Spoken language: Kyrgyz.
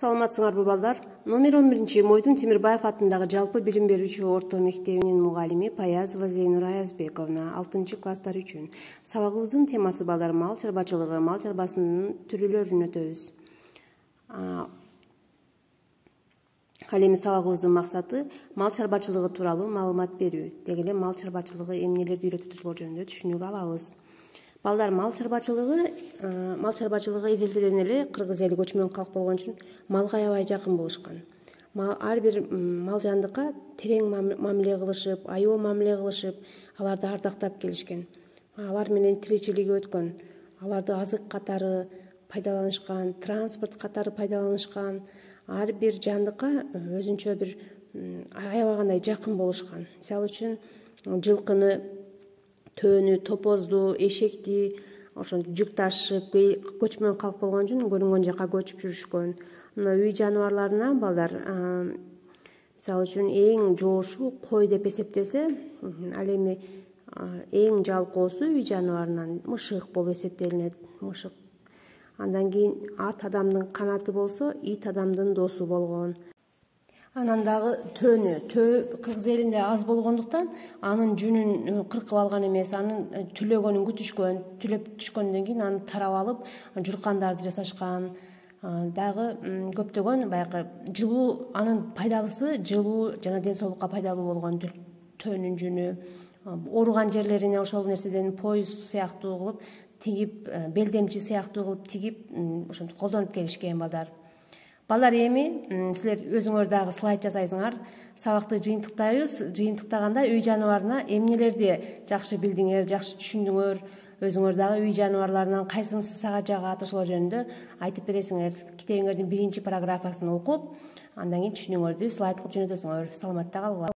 Саламатсыңарбы балдар? Номер 11 Мойдун Темирбаев атындагы жалпы билим берүүчү орто мектебинин мугалими Паязова Зейнура Аязбековна 6-класстар үчүн. Сабагыбыздын темасы балдар мал чарбачылыгы, мал чарбасынын түрүлөрүн өтөбүз. Ал эми сабагыбыздын максаты мал чарбачылыгы тууралуу маалымат берүү. Деги эле мал чарбачылыгы эмнелерди үйрөтөт жөнүндө түшүнүк алабыз. Балдар мал чарбачылыгы эзелдеден эле кыргыз эли көчмөн калк болгон үчүн малга аябай жакын болушкан. Ар бир мал жандыкка терең мамиле кылышып, аябай мамиле кылышып, аларды ардактап келишкен. Алар менен тиричилиги өткөн. Аларды азык катары пайдаланышкан, транспорт катары пайдаланышкан. Ар бир жандыкка өзүнчө бир аябай гандай жакын болушкан. Мисалы үчүн жылкыны, төөнү, топозду, эшекти ошентип жүк ташып, көчмөн калк болгон үчүн көрүнгөн жака көчүп жүрүшкөн. Мына үй жаныбарларына балдар мисалы үчүн эң жоошу кой деп эсептесе, ал эми эң жалкоосу үй жаныбарынан мышык болуп эсептелинет. Мышык. Андан кийин ат адамдын канаты болсо, ит адамдын досу болгон. Анан дагы төө кыргыз элинде аз болгондуктан анын жүнүн кыркып алган эмес, анын түлөгөнүн күтүшкөн, түлөп түшкөндөн кийин аны тарап алып журкандарды жасашкан. Дагы көптөгөн баягы жылуу, анын пайдалысы жылуу жана ден соолукка пайдалуу болгон төөнүн жүнү. Ооруган жерлерине ошол нерседен пояс сыяктуу кылып тигип, белдемчи сыяктуу кылып тигип, ошентип колдонуп келишкен балдар. Балдар эми силер өзүңөр дагы слайд жасайсыңар. Сабакты жыйынтыктайбыз. Жыйынтыктаганда үй жаныбарына эмнелерди жакшы билдиңер, жакшы түшүндүңөр, өзүңөр дагы үй жаныбарларынан кайсынысы сага жагат, ошолор жөнүндө айтып бересиңер. Китебиңердин 1-параграфасын окуп, андан кийин түшүнүүңөрдү слайд кылып жөнөтөсүңөр. Саламатта калгыла.